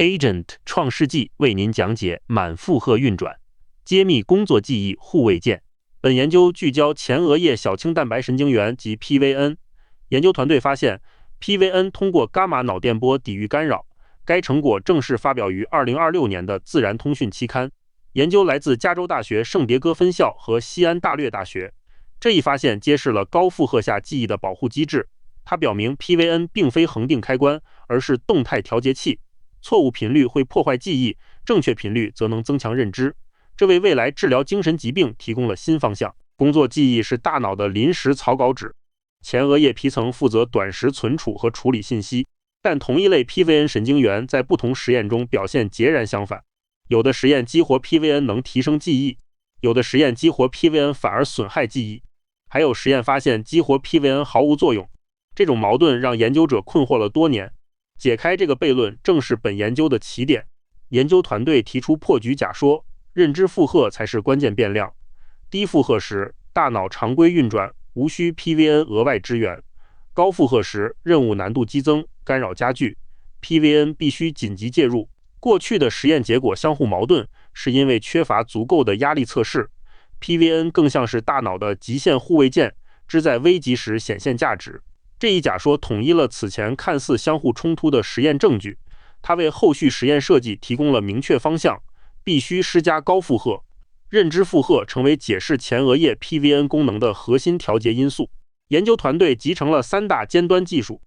Agent 创世纪为您讲解满负荷运转，揭秘工作记忆护卫键。本研究聚焦前额叶小青蛋白神经元及 PVN。研究团队发现 ，PVN 通过伽马脑电波抵御干扰。该成果正式发表于2026年的《自然通讯》期刊。研究来自加州大学圣迭戈分校和西安大略大学。这一发现揭示了高负荷下记忆的保护机制。它表明 PVN 并非恒定开关，而是动态调节器。错误频率会破坏记忆，正确频率则能增强认知。这为未来治疗精神疾病提供了新方向。工作记忆是大脑的临时草稿纸，前额叶皮层负责短时存储和处理信息。但同一类 PVN 神经元在不同实验中表现截然相反。有的实验激活 PVN 能提升记忆，有的实验激活 PVN 反而损害记忆，还有实验发现激活 PVN 毫无作用。这种矛盾让研究者困惑了多年。解开这个悖论正是本研究的起点。研究团队提出破局假说，认知负荷才是关键变量。低负荷时，大脑常规运转，无需 PVN 额外支援；高负荷时，任务难度激增，干扰加剧， PVN 必须紧急介入。过去的实验结果相互矛盾，是因为缺乏足够的压力测试。PVN 更像是大脑的极限护卫舰，只在危急时显现价值。这一假说统一了此前看似相互冲突的实验证据，它为后续实验设计提供了明确方向。必须施加高负荷，认知负荷成为解释前额叶 PVN 功能的核心调节因素。研究团队集成了3大尖端技术。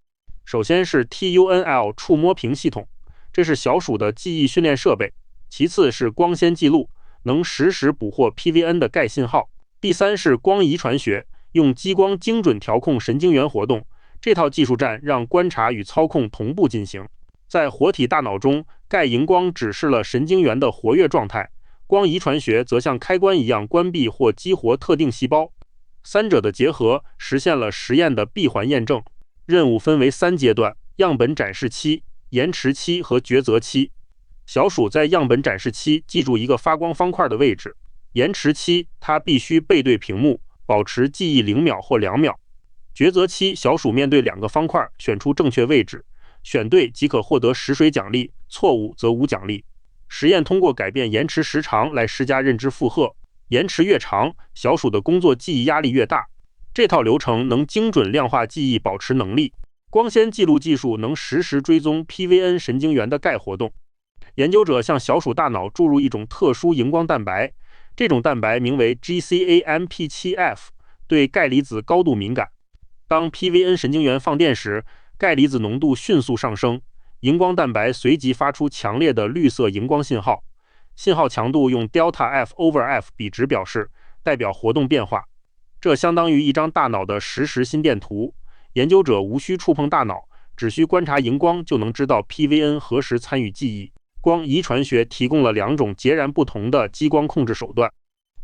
首先是 TUNL 触摸屏系统，这是小鼠的记忆训练设备。其次是光纤记录，能实时捕获 PVN 的概信号。第三是光遗传学，用激光精准调控神经元活动。这套技术站让观察与操控同步进行。在活体大脑中，钙荧光指示了神经元的活跃状态，光遗传学则像开关一样关闭或激活特定细胞。三者的结合实现了实验的闭环验证。任务分为3阶段：样本展示期、延迟期和抉择期。小鼠在样本展示期记住一个发光方块的位置，延迟期它必须背对屏幕，保持记忆0秒或2秒。抉择期，小鼠面对2个方块，选出正确位置，选对即可获得食水奖励，错误则无奖励。实验通过改变延迟时长来施加认知负荷，延迟越长，小鼠的工作记忆压力越大。这套流程能精准量化记忆保持能力。光纤记录技术能实时追踪 PVN 神经元的钙活动。研究者向小鼠大脑注入一种特殊荧光蛋白，这种蛋白名为 GCAMP7F， 对钙离子高度敏感。当 PVN 神经元放电时，钙离子浓度迅速上升，荧光蛋白随即发出强烈的绿色荧光信号，信号强度用 delta F/F 比值表示，代表活动变化。这相当于一张大脑的实时心电图。研究者无需触碰大脑，只需观察荧光就能知道 PVN 何时参与记忆。光遗传学提供了2种截然不同的激光控制手段。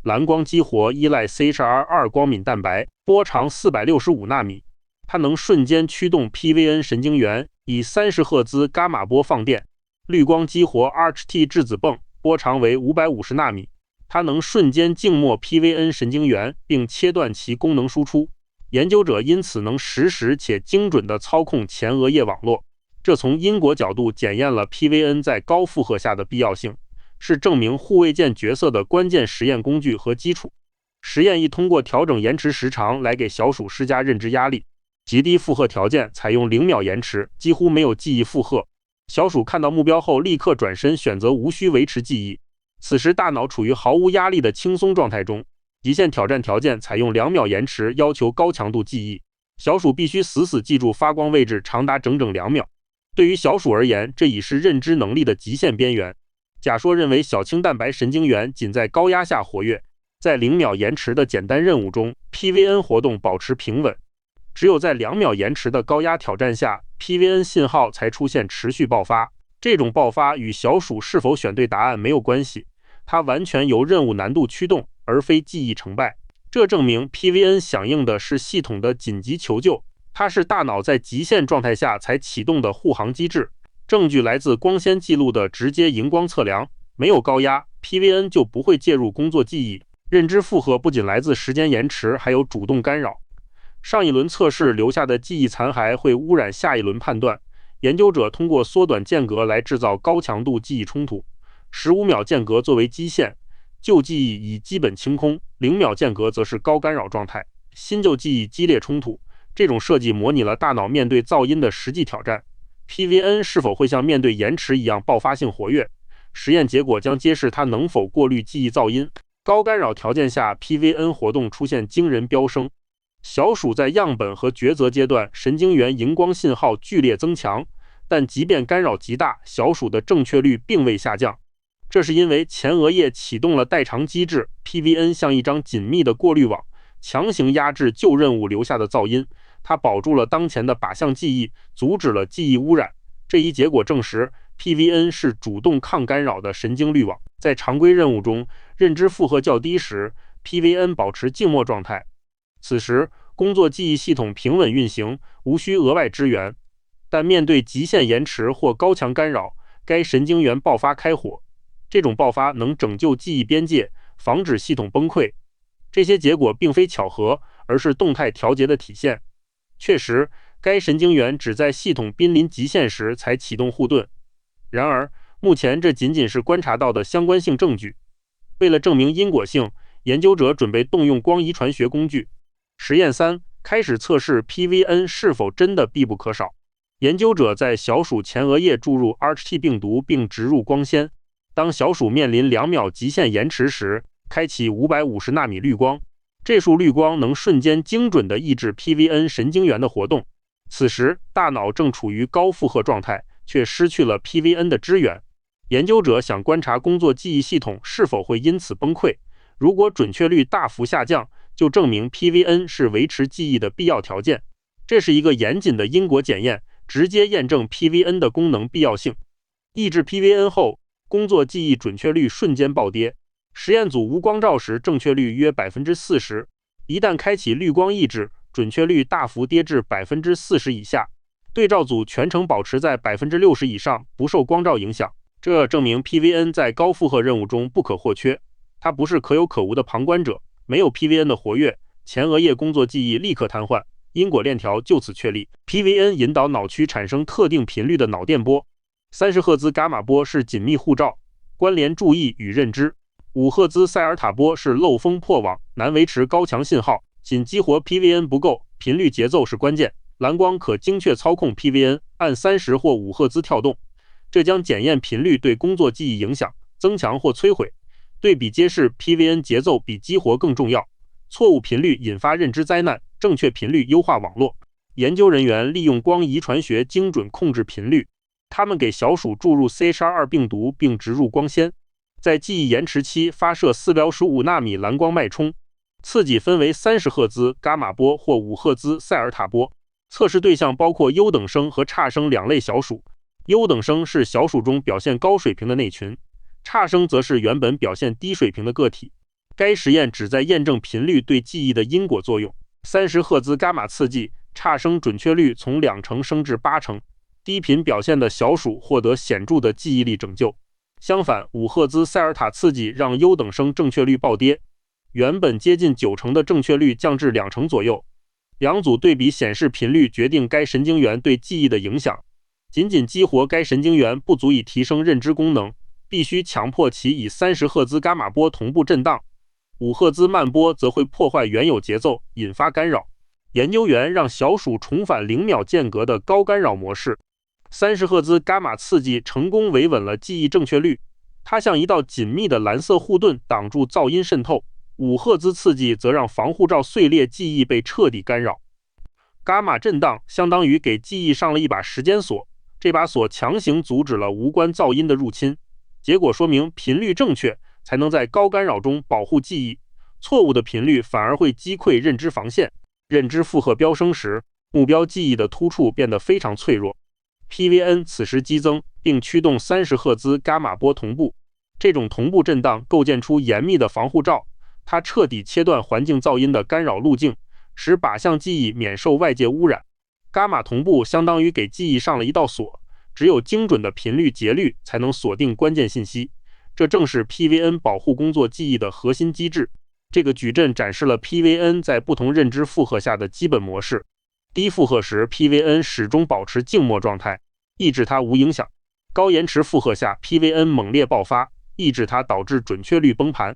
蓝光激活依赖 CHR2 光敏蛋白，波长465纳米，它能瞬间驱动 PVN 神经元，以30赫兹伽马波放电。绿光激活 ARCT 质子泵，波长为550纳米，它能瞬间静默 PVN 神经元，并切断其功能输出。研究者因此能实时且精准地操控前额叶网络，这从因果角度检验了 PVN 在高负荷下的必要性，是证明护卫舰角色的关键实验工具和基础。实验亦通过调整延迟时长来给小鼠施加认知压力。极低负荷条件采用0秒延迟，几乎没有记忆负荷。小鼠看到目标后立刻转身，选择无需维持记忆。此时大脑处于毫无压力的轻松状态中。极限挑战条件采用2秒延迟，要求高强度记忆。小鼠必须死死记住发光位置长达整整2秒。对于小鼠而言，这已是认知能力的极限边缘。假说认为小青蛋白神经元仅在高压下活跃，在0秒延迟的简单任务中 ，PVN 活动保持平稳。只有在2秒延迟的高压挑战下 ，PVN 信号才出现持续爆发。这种爆发与小鼠是否选对答案没有关系，它完全由任务难度驱动，而非记忆成败。这证明 PVN 响应的是系统的紧急求救，它是大脑在极限状态下才启动的护航机制。证据来自光纤记录的直接荧光测量，没有高压 ，PVN 就不会介入工作记忆。认知负荷不仅来自时间延迟，还有主动干扰。上一轮测试留下的记忆残骸会污染下一轮判断，研究者通过缩短间隔来制造高强度记忆冲突，15秒间隔作为基线，旧记忆已基本清空，0秒间隔则是高干扰状态，新旧记忆激烈冲突。这种设计模拟了大脑面对噪音的实际挑战。PVN 是否会像面对延迟一样爆发性活跃？实验结果将揭示它能否过滤记忆噪音。高干扰条件下 ，PVN 活动出现惊人飙升。小鼠在样本和抉择阶段，神经元荧光信号剧烈增强，但即便干扰极大，小鼠的正确率并未下降。这是因为前额叶启动了代偿机制 ，PVN 像一张紧密的过滤网，强行压制旧任务留下的噪音。它保住了当前的靶向记忆，阻止了记忆污染。这一结果证实 ，PVN 是主动抗干扰的神经滤网。在常规任务中，认知负荷较低时 ，PVN 保持静默状态。此时，工作记忆系统平稳运行，无需额外支援。但面对极限延迟或高强干扰，该神经元爆发开火。这种爆发能拯救记忆边界，防止系统崩溃。这些结果并非巧合，而是动态调节的体现。确实，该神经元只在系统濒临极限时才启动护盾。然而，目前这仅仅是观察到的相关性证据。为了证明因果性，研究者准备动用光遗传学工具。实验3开始测试 PVN 是否真的必不可少。研究者在小鼠前额叶注入 ARCT 病毒并植入光纤。当小鼠面临2秒极限延迟时，开启550纳米滤光。这束滤光能瞬间精准地抑制 PVN 神经元的活动。此时，大脑正处于高负荷状态，却失去了 PVN 的支援。研究者想观察工作记忆系统是否会因此崩溃。如果准确率大幅下降，就证明 PVN 是维持记忆的必要条件。这是一个严谨的因果检验，直接验证 PVN 的功能必要性。抑制 PVN 后，工作记忆准确率瞬间暴跌。实验组无光照时正确率约 40%， 一旦开启滤光抑制，准确率大幅跌至 40% 以下。对照组全程保持在 60% 以上，不受光照影响。这证明 PVN 在高负荷任务中不可或缺。它不是可有可无的旁观者。没有 PVN 的活跃，前额叶工作记忆立刻瘫痪，因果链条就此确立。PVN 引导脑区产生特定频率的脑电波。30赫兹伽马波是紧密护照，关联注意与认知。5赫兹塞尔塔波是漏风破网，难维持高强信号，仅激活 PVN 不够，频率节奏是关键。蓝光可精确操控 PVN， 按30或5赫兹跳动，这将检验频率对工作记忆影响，增强或摧毁。对比揭示 PVN 节奏比激活更重要。错误频率引发认知灾难，正确频率优化网络。研究人员利用光遗传学精准控制频率。他们给小鼠注入 CHR2 病毒并植入光纤，在记忆延迟期发射415纳米蓝光脉冲，刺激分为30赫兹伽马波或5赫兹塞尔塔波。测试对象包括优等生和差生2类小鼠。优等生是小鼠中表现高水平的内群，差生则是原本表现低水平的个体。该实验旨在验证频率对记忆的因果作用。30赫兹伽马刺激，差生准确率从2成升至8成，低频表现的小鼠获得显著的记忆力拯救。相反，5赫兹塞尔塔刺激让优等生正确率暴跌，原本接近9成的正确率降至2成左右。两组对比显示频率决定该神经元对记忆的影响。仅仅激活该神经元不足以提升认知功能，必须强迫其以30赫兹伽马波同步震荡，5赫兹慢波则会破坏原有节奏，引发干扰。研究员让小鼠重返0秒间隔的高干扰模式，30赫兹伽马刺激成功维稳了记忆正确率，它像一道紧密的蓝色护盾挡住噪音渗透。5赫兹刺激则让防护罩碎裂，记忆被彻底干扰。伽马震荡相当于给记忆上了一把时间锁，这把锁强行阻止了无关噪音的入侵。结果说明频率正确才能在高干扰中保护记忆，错误的频率反而会击溃认知防线。认知负荷飙升时，目标记忆的突触变得非常脆弱。PVN 此时激增，并驱动30赫兹伽马波同步。这种同步震荡构建出严密的防护罩，它彻底切断环境噪音的干扰路径，使靶向记忆免受外界污染。伽马同步相当于给记忆上了一道锁，只有精准的频率节律才能锁定关键信息。这正是 PVN 保护工作记忆的核心机制。这个矩阵展示了 PVN 在不同认知负荷下的基本模式。低负荷时 ，PVN 始终保持静默状态。抑制它无影响。高延迟负荷下 PVN 猛烈爆发，抑制它导致准确率崩盘。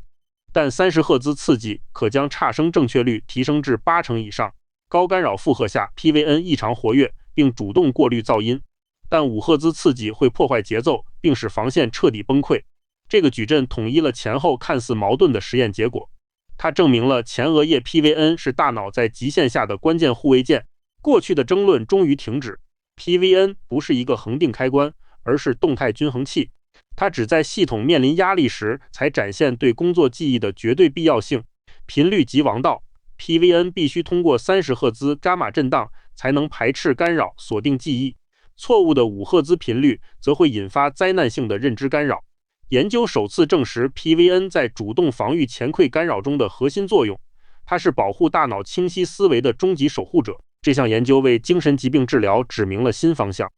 但30赫兹刺激可将差声正确率提升至80%以上。高干扰负荷下 PVN 异常活跃，并主动过滤噪音。但5赫兹刺激会破坏节奏，并使防线彻底崩溃。这个矩阵统一了前后看似矛盾的实验结果。它证明了前额叶 PVN 是大脑在极限下的关键护卫舰。过去的争论终于停止。PVN 不是一个恒定开关，而是动态均衡器。它只在系统面临压力时才展现对工作记忆的绝对必要性。频率即王道。PVN 必须通过30赫兹伽马震荡才能排斥干扰，锁定记忆。错误的5赫兹频率则会引发灾难性的认知干扰。研究首次证实 PVN 在主动防御前馈干扰中的核心作用，它是保护大脑清晰思维的终极守护者。这项研究为精神疾病治疗指明了新方向。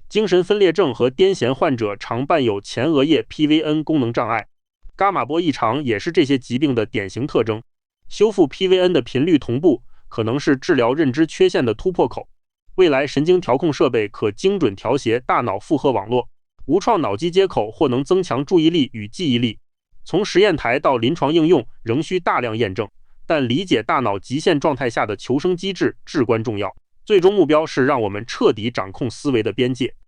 精神分裂症和癫痫患者常伴有前额叶 PVN 功能障碍，伽马波异常也是这些疾病的典型特征。修复 PVN 的频率同步可能是治疗认知缺陷的突破口。未来神经调控设备可精准调谐大脑负荷网络，无创脑机接口或能增强注意力与记忆力。从实验台到临床应用仍需大量验证，但理解大脑极限状态下的求生机制至关重要。最终目标是让我们彻底掌控思维的边界。